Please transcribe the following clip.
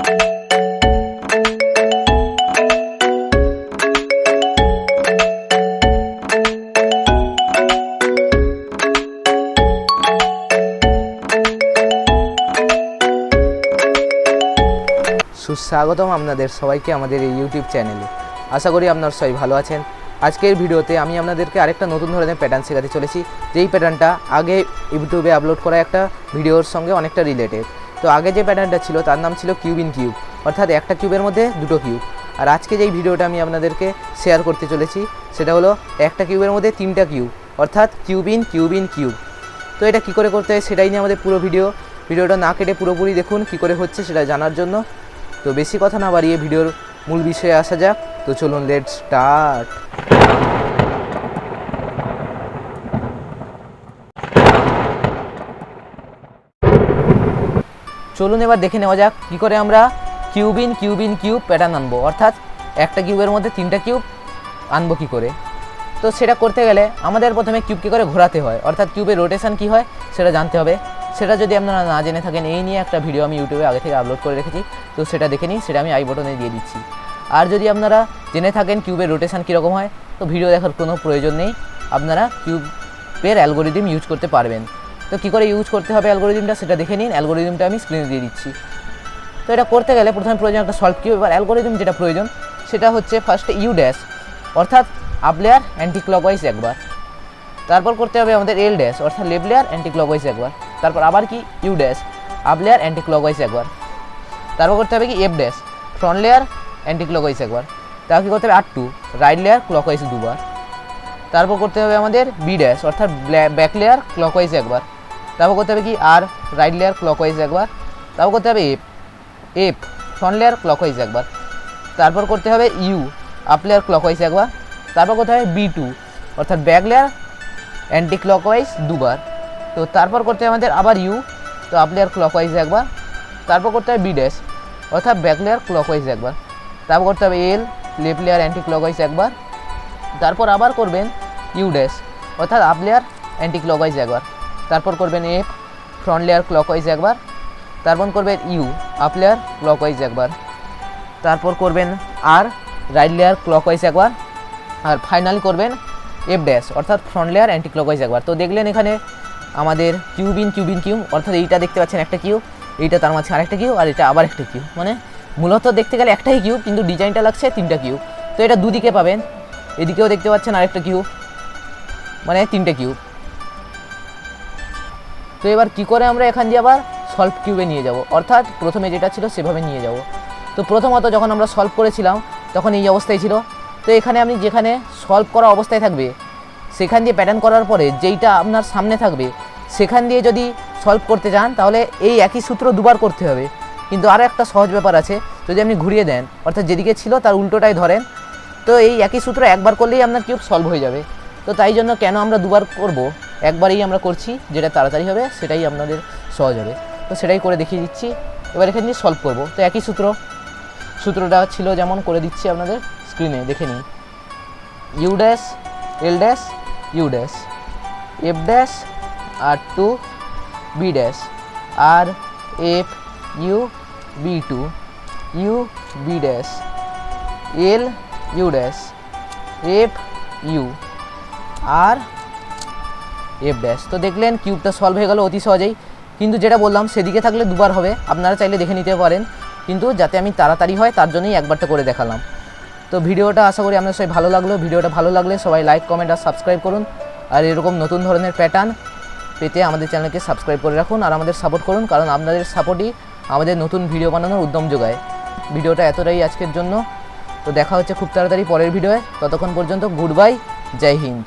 সুস্বাগতম আপনাদের সবাইকে আমাদের এই ইউটিউব চ্যানেলে। আশা করি আপনারা সবাই ভালো আছেন। আজকের ভিডিওতে আমি আপনাদেরকে আরেকটা নতুন ধরনের প্যাটার্ন শেখাতে চলেছি, যেই প্যাটার্নটা আগে ইউটিউবে আপলোড করা একটা ভিডিওর সঙ্গে অনেকটা রিলেটেড। তো আগে যে প্যাটার্নটা ছিল তার নাম ছিল কিউব ইন কিউব, অর্থাৎ একটা কিউবের মধ্যে দুটো কিউব। আর আজকে যেই ভিডিওটা আমি আপনাদেরকে শেয়ার করতে চলেছি সেটা হলো একটা কিউবের মধ্যে তিনটা কিউব, অর্থাৎ কিউব ইন কিউব। তো এটা কী করে করতে হয় সেটাই নিয়ে আমাদের পুরো ভিডিওটা না কেটে পুরোপুরি দেখুন কী করে হচ্ছে সেটা জানার জন্য। তো বেশি কথা না বাড়িয়ে ভিডিওর মূল বিষয়ে আসা যাক। তো চলুন লেটস স্টার্ট। চলুন এবার দেখে নেওয়া যাক কী করে আমরা কিউব ইন কিউব প্যাটার্ন আনবো, অর্থাৎ একটা কিউবের মধ্যে তিনটা কিউব আনবো কী করে। তো সেটা করতে গেলে আমাদের প্রথমে কিউব কী করে ঘোরাতে হয়, অর্থাৎ কিউবের রোটেশন কী হয় সেটা জানতে হবে। সেটা যদি আপনারা না জেনে থাকেন, এই নিয়ে একটা ভিডিও আমি ইউটিউবে আগে থেকে আপলোড করে রেখেছি, তো সেটা দেখে নিন, সেটা আমি আই বটনে দিয়ে দিচ্ছি। আর যদি আপনারা জেনে থাকেন কিউবের রোটেশন কীরকম হয়, তো ভিডিও দেখার কোনো প্রয়োজন নেই, আপনারা কিউবের অ্যালগোরিদম ইউজ করতে পারবেন। তো কী করে ইউজ করতে হবে অ্যালগোরিদমটা সেটা দেখে নিন। অ্যালগোরিদমটা আমি স্ক্রিনে দিয়ে দিচ্ছি। তো এটা করতে গেলে প্রথমে প্রয়োজন একটা সলভ কিউব। এবার অ্যালগোরিদম যেটা প্রয়োজন সেটা হচ্ছে ফার্স্টে ইউ ড্যাশ, অর্থাৎ আপ লেয়ার অ্যান্টি ক্লকওয়াইজ একবার। তারপর করতে হবে আমাদের এল ড্যাশ, অর্থাৎ লেফট লেয়ার অ্যান্টি ক্লকওয়াইজ একবার। তারপর আবার কি U dash, up layer anticlockwise একবার। তারপর করতে হবে কি F dash, front layer anticlockwise একবার। তারপর কী করতে হবে R2, রাইট লেয়ার ক্লকওয়াইজ দুবার। তারপর করতে হবে আমাদের বি ড্যাশ, অর্থাৎ ব্যাক লেয়ার ক্লকওয়াইজ একবার। তারপর করতে হবে কি আর, রাইট লেয়ার ক্লকওয়াইজ একবার। তারপর করতে হবে এফ, ফ্রন্ট লেয়ার ক্লকওয়াইজ একবার। তারপর করতে হবে ইউ, আপ লেয়ার ক্লকওয়াইজ একবার। তারপর করতে হবে B2, অর্থাৎ ব্যাক লেয়ার অ্যান্টি ক্লকওয়াইজ দুবার। তো তারপর করতে হবে আমাদের আবার ইউ, তো আপ লেয়ার ক্লকওয়াইজ একবার। তারপর করতে হবে বি ড্যাশ, অর্থাৎ ব্যাক লেয়ার ক্লকওয়াইজ একবার। তারপর করতে হবে এল, লেফট লেয়ার অ্যান্টি ক্লকওয়াইজ একবার। তারপর আবার করবেন ইউ ড্যাশ, অর্থাৎ আপ লেয়ার অ্যান্টি ক্লকওয়াইজ একবার। তারপর করবেন এফ, ফ্রন্ট লেয়ার ক্লকওয়াইজ একবার। তারপর করবেন ইউ, আপ লেয়ার ক্লকওয়াইজ একবার। তারপর করবেন আর, রাইট লেয়ার ক্লকওয়াইজ একবার। আর ফাইনালি করবেন এফ ড্যাশ, অর্থাৎ ফ্রন্ট লেয়ার অ্যান্টি ক্লকওয়াইজ একবার। তো দেখলেন এখানে আমাদের কিউব ইন কিউব, অর্থাৎ এইটা দেখতে পাচ্ছেন একটা কিউব, এইটা তার মাঝে আরেকটা কিউব, আর এটা আবার একটা কিউব। মানে মূলত দেখতে গেলে একটাই কিউব, কিন্তু ডিজাইনটা লাগছে তিনটা কিউব। তো এটা দুদিকে পাবেন, এদিকেও দেখতে পাচ্ছেন আরেকটা কিউব, মানে তিনটে কিউব। তো এবার কি করে আমরা এখান দিয়ে আবার সলভ কিউবে নিয়ে যাব, অর্থাৎ প্রথমে যেটা ছিল সেভাবে নিয়ে যাব। তো প্রথমত যখন আমরা সলভ করেছিলাম তখন এই অবস্থায় ছিল। তো এখানে আপনি যেখানে সলভ করা অবস্থায় থাকবে সেখান দিয়ে প্যাটার্ন করার পরে যেইটা আপনার সামনে থাকবে সেখান দিয়ে যদি সলভ করতে চান তাহলে এই একই সূত্র দুবার করতে হবে। কিন্তু আরও একটা সহজ ব্যাপার আছে, যদি আপনি ঘুরিয়ে দেন, অর্থাৎ যেদিকে ছিল তার উল্টোটাই ধরেন, তো এই একই সূত্র একবার করলেই আপনার কিউব সলভ হয়ে যাবে। তো তাই জন্য কেন আমরা দুবার করব, একবারেই আমরা করছি, যেটা তাড়াতাড়ি হবে সেটাই আপনাদের সহজ হবে। তো সেটাই করে দেখিয়ে দিচ্ছি। এবার এখানে দিয়ে সলভ করব। তো একই সূত্রটা ছিল যেমন করে দিচ্ছি আপনাদের স্ক্রিনে দেখে নিন। U dash, L dash, U dash, F dash, R2, B dash, R F U, B2, U, B dash, L, U dash, F U, R F dash. তো দেখলেন কিউবটা সলভ হয়ে গেল অতি সহজেই। কিন্তু যেটা বললাম সেদিকে থাকলে দুবার হবে, আপনারা চাইলে দেখে নিতে পারেন, কিন্তু যাতে আমি তাড়াতাড়ি হয় তার জন্যই একবারটা করে দেখালাম। তো ভিডিওটা আশা করি আপনার সবাই ভালো লাগলো। ভিডিওটা ভালো লাগলে সবাই লাইক, কমেন্ট আর সাবস্ক্রাইব করুন। আর এরকম নতুন ধরনের প্যাটার্ন পেতে আমাদের চ্যানেলকে সাবস্ক্রাইব করে রাখুন আর আমাদের সাপোর্ট করুন, কারণ আপনাদের সাপোর্টই আমাদের নতুন ভিডিও বানানোর উদ্যম যোগায়। ভিডিওটা এতটাই আজকের জন্য। তো দেখা হচ্ছে খুব তাড়াতাড়ি পরের ভিডিওয়ে। ততক্ষণ পর্যন্ত গুড বাই, জয় হিন্দ।